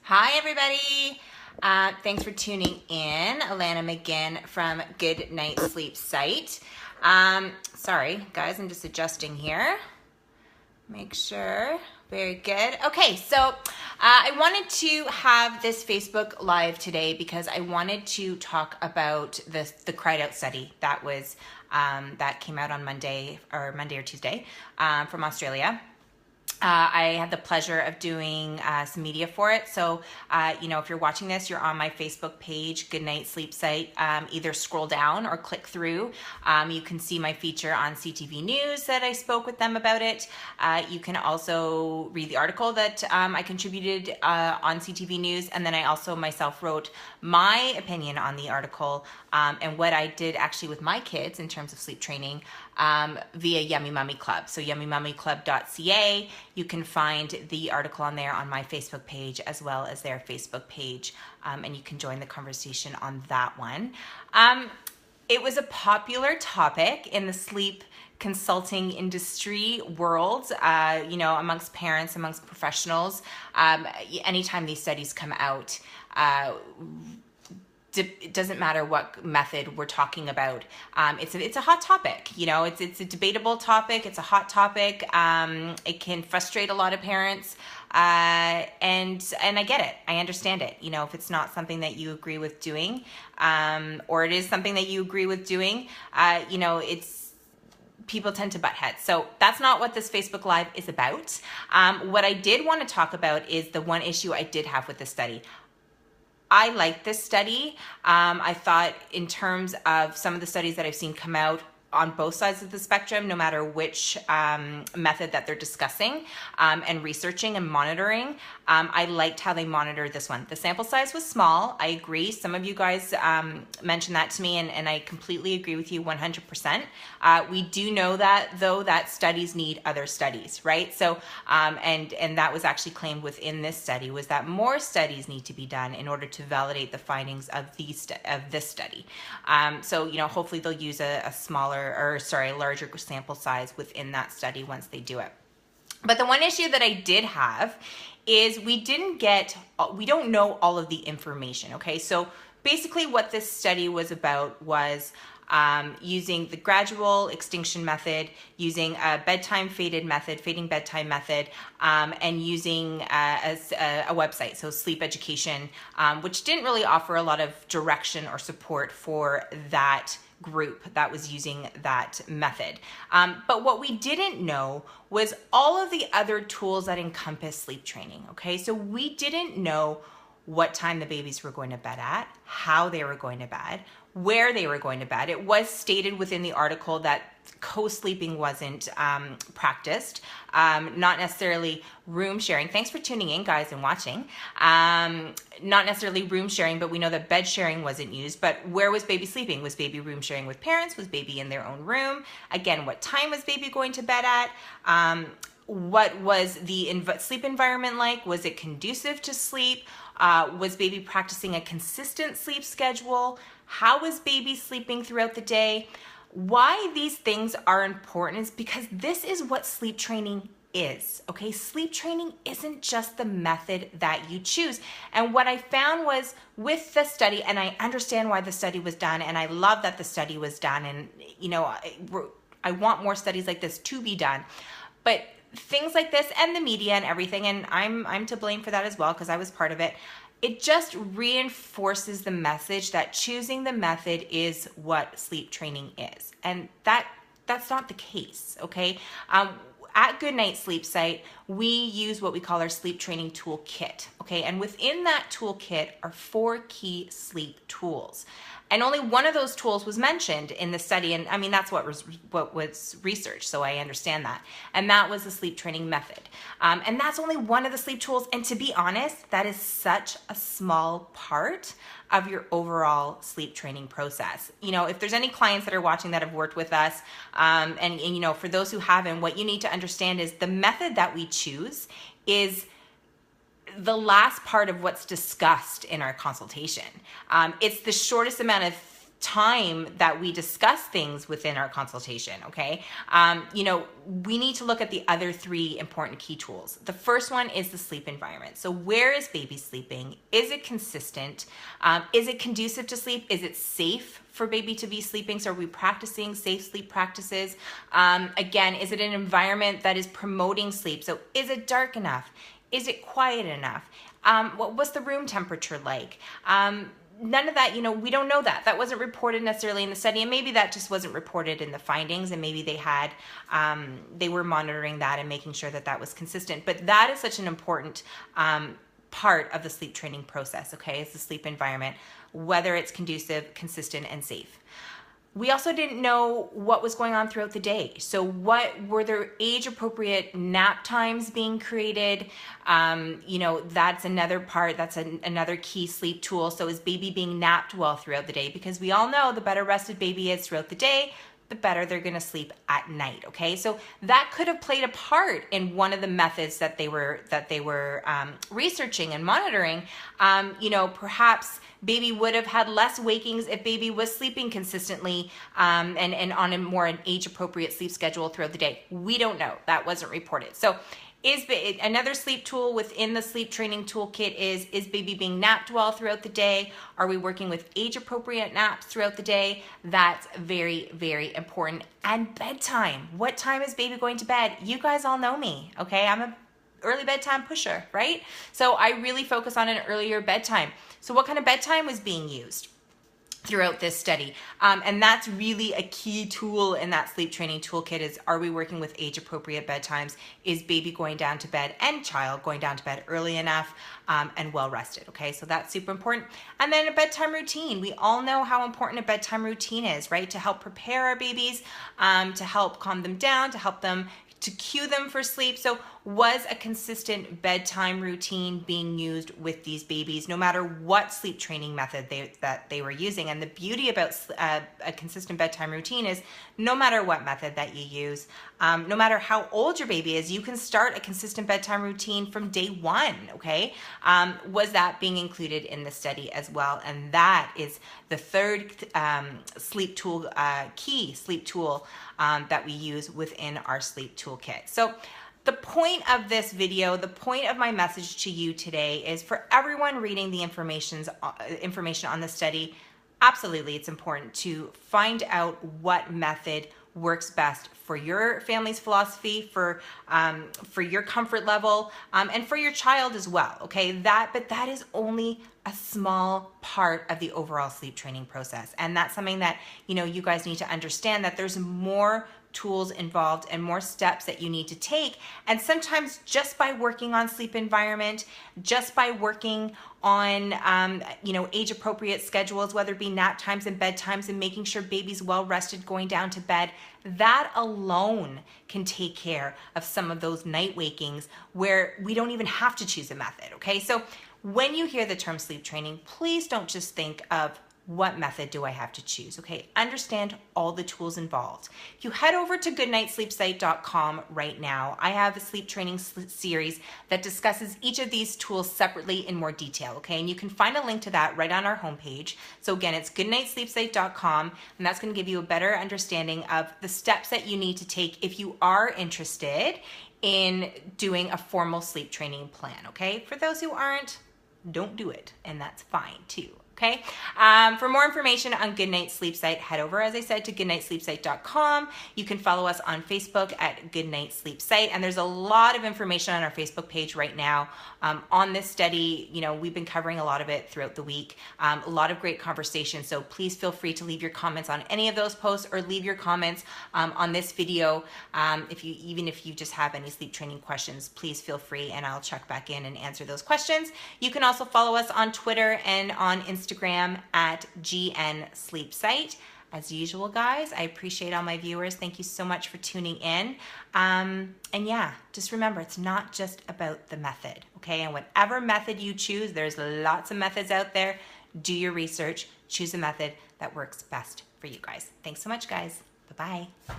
Hi, everybody. Thanks for tuning in. Alana McGinn from Good Night Sleep site. Sorry, guys, I'm just adjusting here. Make sure. Very good. Okay, so I wanted to have this Facebook Live today because I wanted to talk about the cried out study that was that came out on Monday or Tuesday from Australia. I had the pleasure of doing some media for it. So, if you're watching this, you're on my Facebook page, Good Night Sleep site. Either scroll down or click through. You can see my feature on CTV News that I spoke with them about it. You can also read the article that I contributed on CTV News. And then I also myself wrote my opinion on the article and what I did actually with my kids in terms of sleep training via Yummy Mummy Club. So yummymummyclub.ca. You can find the article on there on my Facebook page as well as their Facebook page, and you can join the conversation on that one. It was a popular topic in the sleep consulting industry world, amongst parents, amongst professionals. Anytime these studies come out, it doesn't matter what method we're talking about. It's a hot topic. It's a debatable topic. It's a hot topic. It can frustrate a lot of parents. And I get it. I understand it. If it's not something that you agree with doing, or it is something that you agree with doing, people tend to butt heads. So that's not what this Facebook Live is about. What I did want to talk about is the one issue I did have with the study. I like this study. I thought in terms of some of the studies that I've seen come out on both sides of the spectrum, no matter which method that they're discussing and researching and monitoring, I liked how they monitored this one. The sample size was small. I agree. Some of you guys mentioned that to me, and I completely agree with you 100%. We do know that, though, that studies need other studies, right? So, and that was actually claimed within this study, was that more studies need to be done in order to validate the findings of this study. So, hopefully they'll use a larger sample size within that study once they do it. But the one issue that I did have is we don't know all of the information, okay? So basically what this study was about was using the gradual extinction method, using a fading bedtime method, and using a website, so sleep education, which didn't really offer a lot of direction or support for that group that was using that method. But what we didn't know was all of the other tools that encompass sleep training, okay? So we didn't know what time the babies were going to bed at, how they were going to bed, where they were going to bed. It was stated within the article that co-sleeping wasn't practiced, not necessarily room sharing. Thanks for tuning in, guys, and watching. Not necessarily room sharing, but we know that bed sharing wasn't used. But where was baby sleeping? Was baby room sharing with parents? Was baby in their own room? Again, what time was baby going to bed at? What was the sleep environment like? Was it conducive to sleep? Was baby practicing a consistent sleep schedule? How was baby sleeping throughout the day? Why these things are important is because this is what sleep training is, okay? Sleep training isn't just the method that you choose. And what I found was with the study, and I understand why the study was done, and I love that the study was done, and I want more studies like this to be done. But things like this and the media and everything, and I'm to blame for that as well because I was part of it, it just reinforces the message that choosing the method is what sleep training is. And that's not the case, okay? At Good Night Sleep site, we use what we call our sleep training toolkit, okay? And within that toolkit are 4 key sleep tools. And only one of those tools was mentioned in the study. And I mean, that's what was researched, so I understand that. And that was the sleep training method. And that's only one of the sleep tools. And to be honest, that is such a small part of your overall sleep training process. If there's any clients that are watching that have worked with us, and for those who haven't, what you need to understand is the method that we choose is the last part of what's discussed in our consultation. It's the shortest amount of time that we discuss things within our consultation, okay? You know, we need to look at the other 3 important key tools. The first one is the sleep environment. So where is baby sleeping? Is it consistent? Is it conducive to sleep? Is it safe for baby to be sleeping? So are we practicing safe sleep practices? Again, is it an environment that is promoting sleep? So is it dark enough? Is it quiet enough? What's the room temperature like? None of that, you know, we don't know that. That wasn't reported necessarily in the study, and maybe that just wasn't reported in the findings, and maybe they had, they were monitoring that and making sure that that was consistent. But that is such an important part of the sleep training process, okay, is the sleep environment, whether it's conducive, consistent, and safe. We also didn't know what was going on throughout the day. So what were there age appropriate nap times being created? You know, that's another part, that's another key sleep tool. So is baby being napped well throughout the day? Because we all know the better rested baby is throughout the day, the better they're gonna sleep at night, okay? So that could have played a part in one of the methods that they were researching and monitoring. You know, perhaps baby would have had less wakings if baby was sleeping consistently and on a more age-appropriate sleep schedule throughout the day. We don't know. That wasn't reported. So another sleep tool within the sleep training toolkit is baby being napped well throughout the day? Are we working with age-appropriate naps throughout the day? That's very, very important. And bedtime. What time is baby going to bed? You guys all know me, okay? I'm a early bedtime pusher, right? So I really focus on an earlier bedtime. So what kind of bedtime was being used throughout this study? And that's really a key tool in that sleep training toolkit is, are we working with age appropriate bedtimes? Is baby going down to bed and child going down to bed early enough and well rested? Okay, so that's super important. And then a bedtime routine. We all know how important a bedtime routine is, right? To help prepare our babies, to help calm them down, to help them, to cue them for sleep. So was a consistent bedtime routine being used with these babies, no matter what sleep training method that they were using? And the beauty about a consistent bedtime routine is no matter what method that you use, no matter how old your baby is, you can start a consistent bedtime routine from day 1, okay? Was that being included in the study as well? And that is the third sleep tool, key sleep tool that we use within our sleep toolkit. So the point of this video, the point of my message to you today is for everyone reading the information on the study, absolutely it's important to find out what method works best for your family's philosophy, for your comfort level, and for your child as well, okay? But that is only a small part of the overall sleep training process. And that's something that, you know, you guys need to understand, that there's more tools involved and more steps that you need to take. And sometimes just by working on sleep environment, just by working on, you know, age appropriate schedules, whether it be nap times and bedtimes, and making sure baby's well rested going down to bed, that alone can take care of some of those night wakings where we don't even have to choose a method, okay? So when you hear the term sleep training, please don't just think of what method do I have to choose, okay? Understand all the tools involved. If you head over to goodnightsleepsite.com right now, I have a sleep training series that discusses each of these tools separately in more detail, okay? And you can find a link to that right on our homepage. So again, it's goodnightsleepsite.com, and that's gonna give you a better understanding of the steps that you need to take if you are interested in doing a formal sleep training plan, okay? For those who aren't, don't do it, and that's fine too. Okay. For more information on Goodnight Sleep Site, head over, as I said, to goodnightsleepsite.com. You can follow us on Facebook at Goodnight Sleep Site, and there's a lot of information on our Facebook page right now on this study. You know, we've been covering a lot of it throughout the week. A lot of great conversation. So please feel free to leave your comments on any of those posts, or leave your comments on this video. Even if you just have any sleep training questions, please feel free, and I'll check back in and answer those questions. You can also follow us on Twitter and on Instagram at GN Sleep Site. As usual, guys, I appreciate all my viewers. Thank you so much for tuning in. And yeah, just remember, it's not just about the method, okay? And whatever method you choose, there's lots of methods out there. Do your research, choose a method that works best for you guys. Thanks so much, guys. Bye-bye.